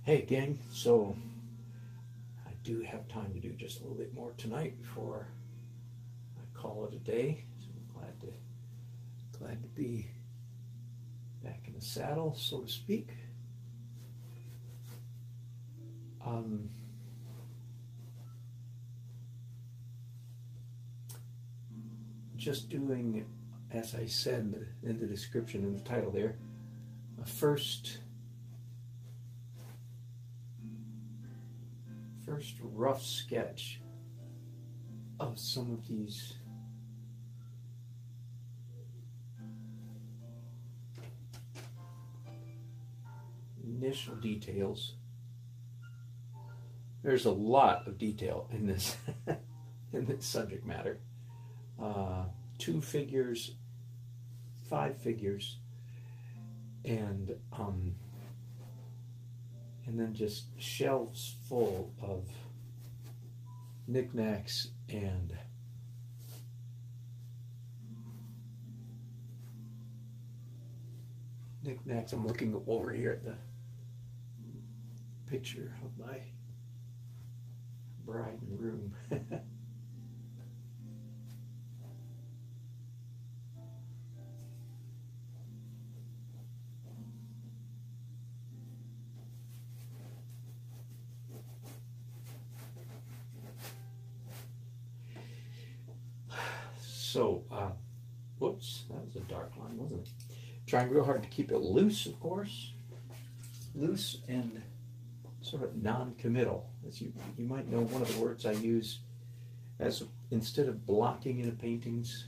Hey gang, so I do have time to do just a little bit more tonight before I call it a day. So I'm glad to be back in the saddle, so to speak. Just doing, as I said in the description and the title there, a first rough sketch of some of these initial details. There's a lot of detail in this in this subject matter. 2 figures, 5 figures, and then just shelves full of knickknacks and knickknacks. I'm looking over here at the picture of my bride and groom. So, whoops, that was a dark line, wasn't it? Trying real hard to keep it loose, of course. Loose and sort of non-committal. As you might know, one of the words I use as instead of blocking in paintings,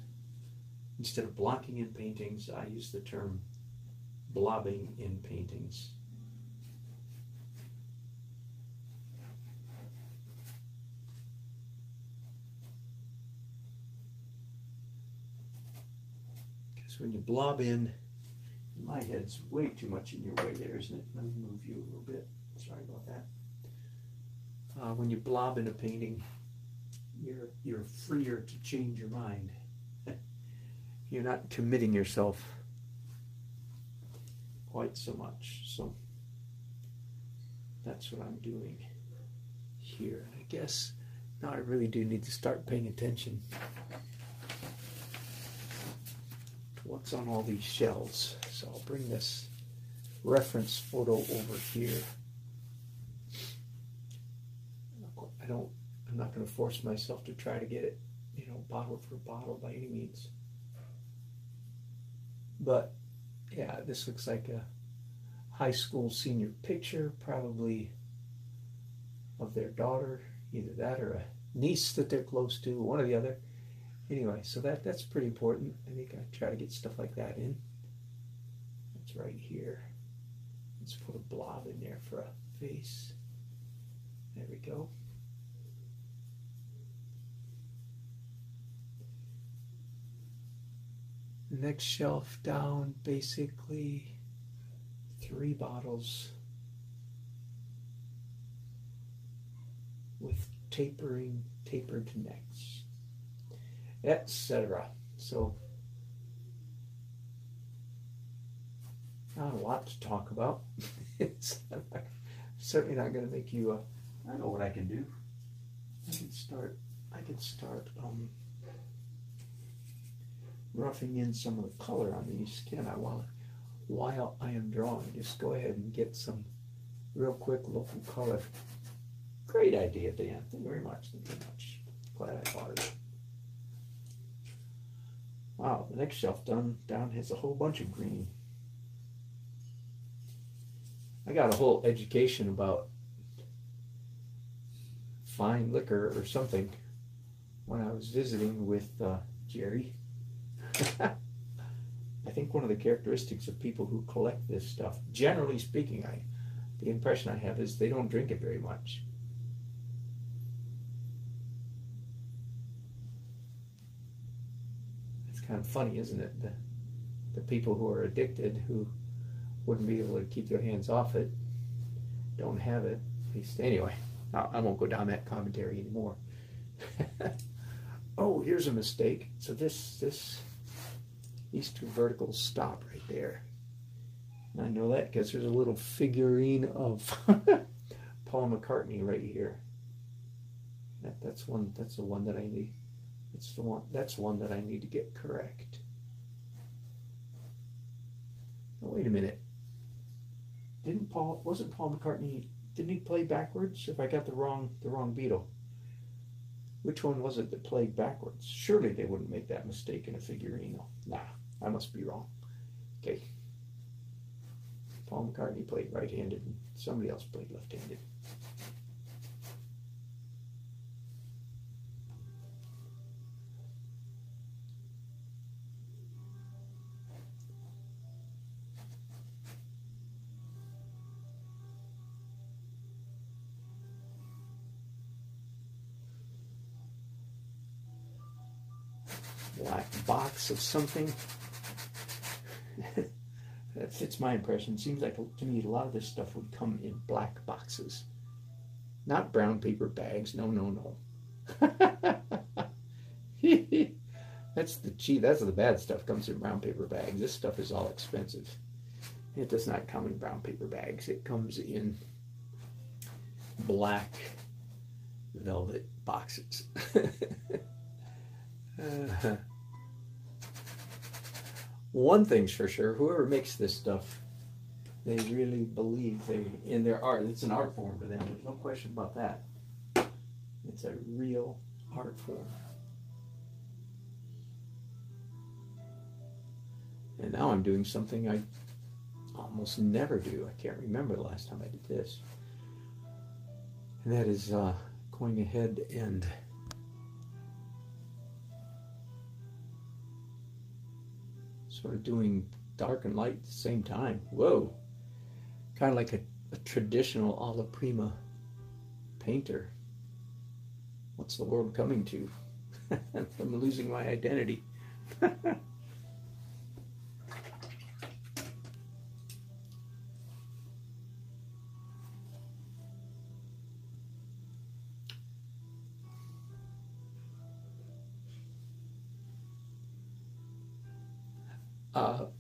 I use the term blobbing in paintings. When you blob in, my head's way too much in your way there, isn't it? Let me move you a little bit. Sorry about that. When you blob in a painting, you're freer to change your mind. You're not committing yourself quite so much. So that's what I'm doing here. I guess now I really do need to start paying attention what's on all these shelves. So I'll bring this reference photo over here. I'm not going to force myself to try to get it, bottle for bottle by any means. But yeah, this looks like a high school senior picture, probably of their daughter, either that or a niece that they're close to, one or the other. Anyway, so that's pretty important. I think I try to get stuff like that in. That's right here. Let's put a blob in there for a face. There we go. Next shelf down, basically 3 bottles with tapered necks, etc. So not a lot to talk about. It's certainly not going to make you I know what I can do. I can start roughing in some of the color on these, can I? While I am drawing, just go ahead and get some real quick local color. Great idea, Dan. Thank you very much. Thank you very much. Glad I thought of it. Wow, the next shelf down has a whole bunch of green. I got a whole education about fine liquor or something when I was visiting with Jerry. I think one of the characteristics of people who collect this stuff, generally speaking, the impression I have is they don't drink it very much. It's kind of funny, isn't it? The people who are addicted, who wouldn't be able to keep their hands off it, don't have it. At least, anyway, I won't go down that commentary anymore. These two verticals stop right there. And I know that because there's a little figurine of Paul McCartney right here. That's the one that I need. That's one that I need to get correct. Oh, wait a minute. Wasn't Paul McCartney, didn't he play backwards? If I got the wrong Beatle. Which one was it that played backwards? Surely they wouldn't make that mistake in a figurine. Nah, I must be wrong. Okay. Paul McCartney played right-handed and somebody else played left-handed. Black box of something. That fits my impression. Seems like to me a lot of this stuff would come in black boxes, not brown paper bags. No, no, no. That's the bad stuff. Comes in brown paper bags. This stuff is all expensive. It does not come in brown paper bags. It comes in black velvet boxes. One thing's for sure, whoever makes this stuff, they really believe in their art. It's an art form to them. There's no question about that. It's a real art form. And now I'm doing something I almost never do. I can't remember the last time I did this. And that is going ahead and sort of doing dark and light at the same time. Whoa. Kind of like a traditional alla prima painter. What's the world coming to? I'm losing my identity.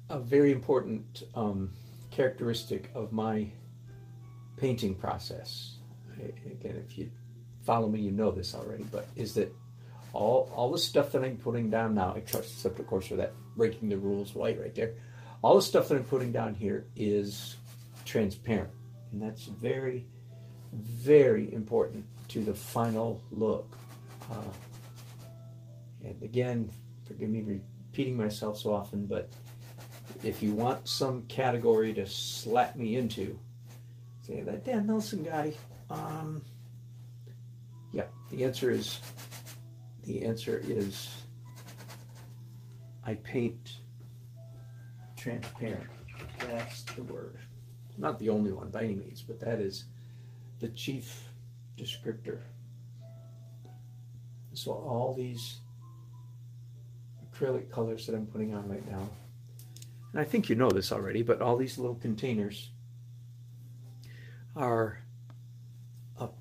A very important characteristic of my painting process, again, if you follow me, you know this already, but is that all the stuff that I'm putting down now, except of course for that breaking the rules white right there, all the stuff that I'm putting down here is transparent, and that's very, very important to the final look. And again, forgive me repeating myself so often, but if you want some category to slap me into, say that Dan Nelson guy, yeah, the answer is I paint transparent. That's the word. Not the only one by any means, but that is the chief descriptor. So all these acrylic colors that I'm putting on right now, and I think you know this already, but all these little containers are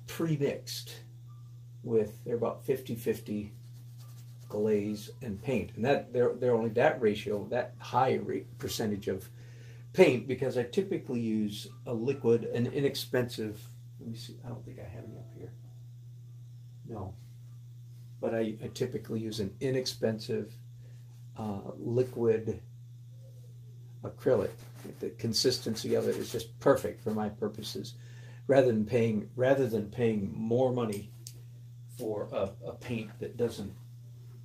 pre-mixed with, they're about 50-50 glaze and paint. And that they're only that ratio, that high percentage of paint, because I typically use a liquid, an inexpensive, let me see, I don't think I have any up here. No. But I typically use an inexpensive liquid acrylic. The consistency of it is just perfect for my purposes. Rather than paying more money for a paint that doesn't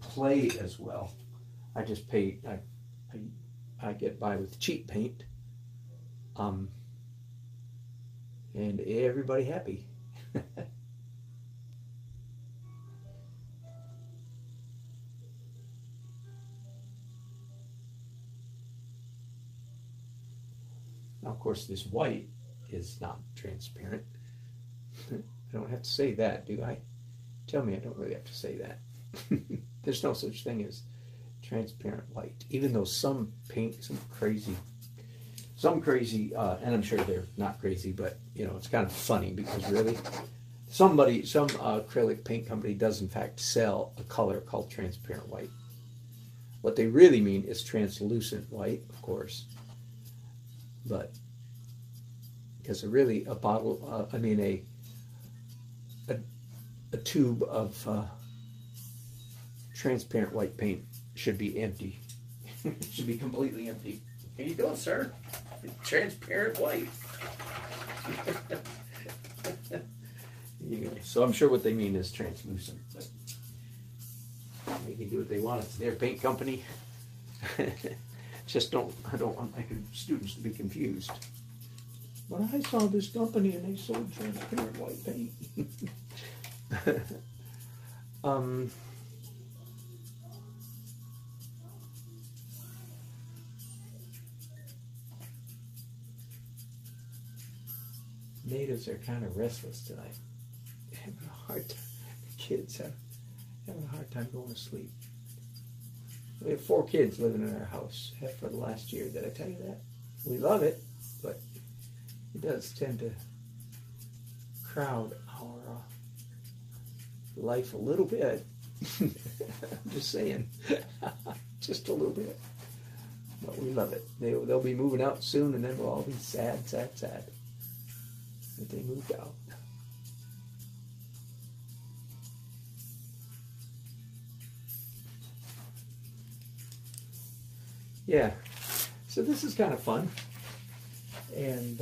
play as well, I just pay. I get by with cheap paint, and everybody happy. Now, of course, this white is not transparent. I don't have to say that, do I? Tell me I don't really have to say that. There's no such thing as transparent white, even though some paint, some crazy, and I'm sure they're not crazy, but you know, it's kind of funny because really, some acrylic paint company does in fact sell a color called transparent white. What they really mean is translucent white, of course, but because really a bottle, a tube of transparent white paint should be empty. It should be completely empty. Here you go, sir. Transparent white. So I'm sure what they mean is translucent, but they can do what they want. It's their paint company. I don't want my students to be confused. But I saw this company and they sold transparent white paint. Natives are kind of restless tonight. Having a hard time. The kids having a hard time going to sleep. We have 4 kids living in our house for the last year. Did I tell you that? We love it, but it does tend to crowd our life a little bit. I'm just saying. Just a little bit. But we love it. They'll be moving out soon, and then we'll all be sad that they moved out. Yeah, so this is kind of fun, and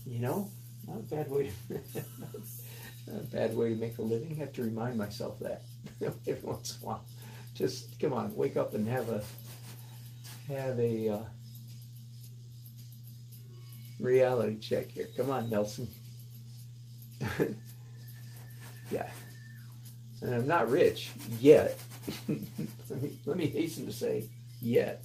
not a bad way not a bad way to make a living. I have to remind myself that every once in a while. Just come on, wake up and have a reality check here. Come on, Nelson. Yeah, and I'm not rich yet. let me hasten to say. Yet.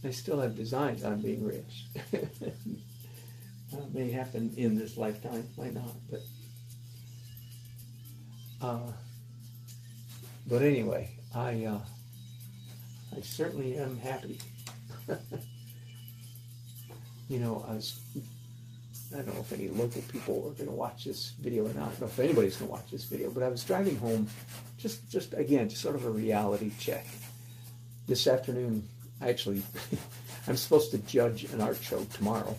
I still have designs on being rich. It may happen in this lifetime, might not, but anyway, I certainly am happy. I don't know if any local people are going to watch this video or not. I don't know if anybody's going to watch this video, but I was driving home, just sort of a reality check. This afternoon, actually, I'm supposed to judge an art show tomorrow,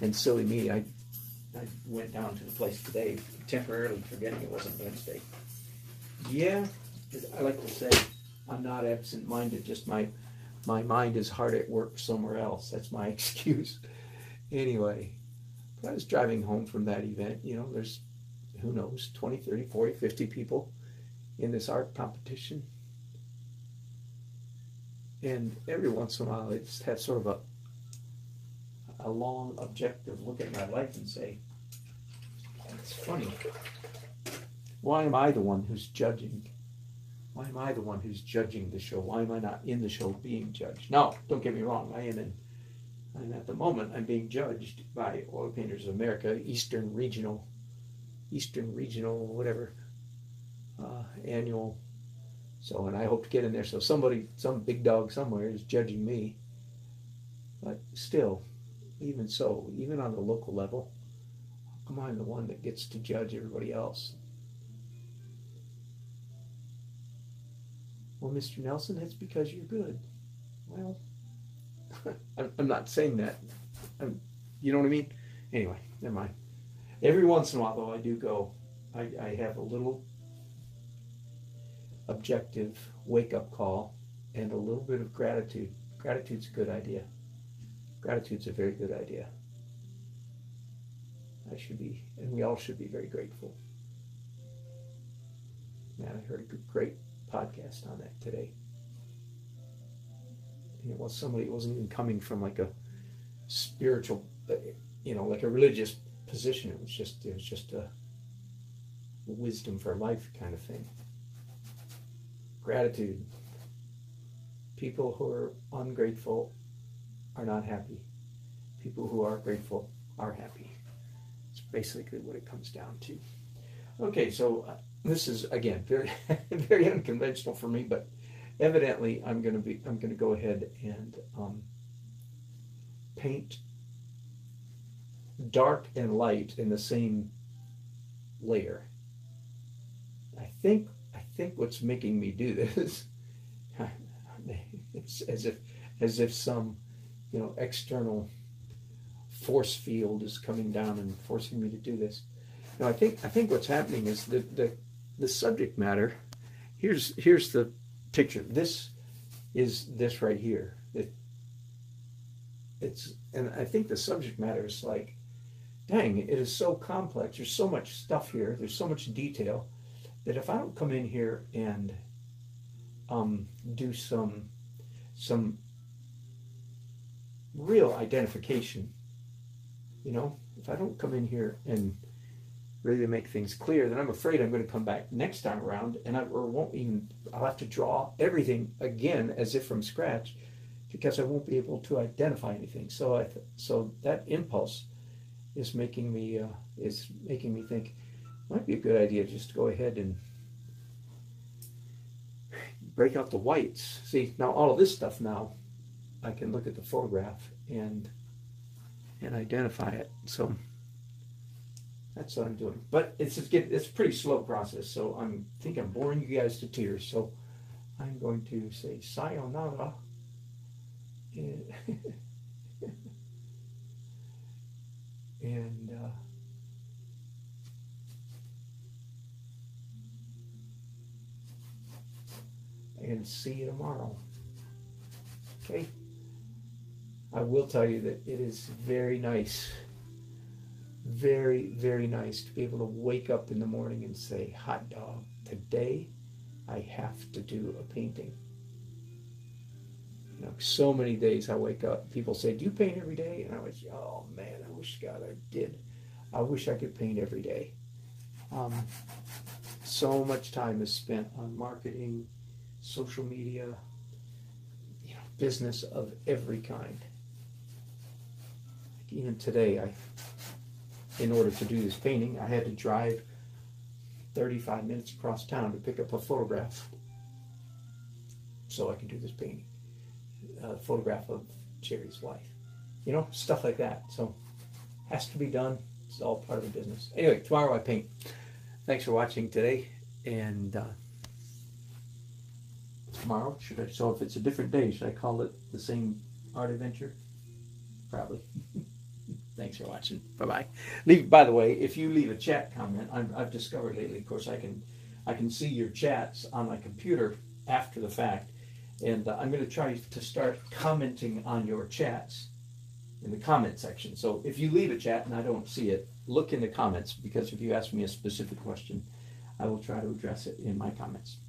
and silly me, I went down to the place today, temporarily forgetting it wasn't Wednesday. Yeah, I like to say I'm not absent-minded, just my mind is hard at work somewhere else. That's my excuse. Anyway, I was driving home from that event. There's, who knows, 20, 30, 40, 50 people in this art competition. And every once in a while, I just have sort of a long, objective look at my life and say, it's funny. Why am I the one who's judging? Why am I the one who's judging the show? Why am I not in the show being judged? No, don't get me wrong. I'm at the moment, I'm being judged by Oil Painters of America, Eastern Regional, whatever, annual. So, and I hope to get in there. So some big dog somewhere is judging me. But still, even so, even on the local level, how come I'm the one that gets to judge everybody else? Well, Mr. Nelson, that's because you're good. Well, I'm not saying that. You know what I mean? Anyway, never mind. Every once in a while, though, I do go, I have a little objective wake-up call and a little bit of gratitude. Gratitude's a good idea. Gratitude's a very good idea. And we all should be very grateful. Man, I heard a great podcast on that today. And it wasn't even coming from like a spiritual, like a religious position. It was just a wisdom for life kind of thing. Gratitude. People who are ungrateful are not happy. People who are grateful are happy. It's basically what it comes down to. Okay, so this is again very, very unconventional for me, but evidently I'm going to go ahead and paint dark and light in the same layer. I think think what's making me do this, it's as if some, external force field is coming down and forcing me to do this. No, I think what's happening is the subject matter. Here's the picture. This is this right here. And I think the subject matter is like, dang, it is so complex. There's so much stuff here. There's so much detail that if I don't come in here and do some real identification, if I don't come in here and really make things clear, then I'm afraid I'm going to come back next time around and I'll have to draw everything again as if from scratch, because I won't be able to identify anything. So that impulse is making me think it might be a good idea just to go ahead and break out the whites. See, now all of this stuff now, I can look at the photograph and identify it. So that's what I'm doing. But it's a pretty slow process, so I think I'm boring you guys to tears. So I'm going to say sayonara. And see you tomorrow. Okay? I will tell you that it is very nice, very, very nice to be able to wake up in the morning and say, hot dog, today I have to do a painting. So many days I wake up, people say, do you paint every day? And I was, oh man, I wish God I did. I wish I could paint every day. So much time is spent on marketing, social media, business of every kind. Even today, in order to do this painting, I had to drive 35 minutes across town to pick up a photograph so I could do this painting. A photograph of Jerry's wife. Stuff like that. So, has to be done. It's all part of the business. Anyway, tomorrow I paint. Thanks for watching today. And tomorrow, so if it's a different day, should I call it the same art adventure? Probably. Thanks for watching. Bye-bye. By the way, if you leave a chat comment, I've discovered lately, of course, I can see your chats on my computer after the fact. And I'm going to try to start commenting on your chats in the comment section. So if you leave a chat and I don't see it, look in the comments, because if you ask me a specific question, I will try to address it in my comments.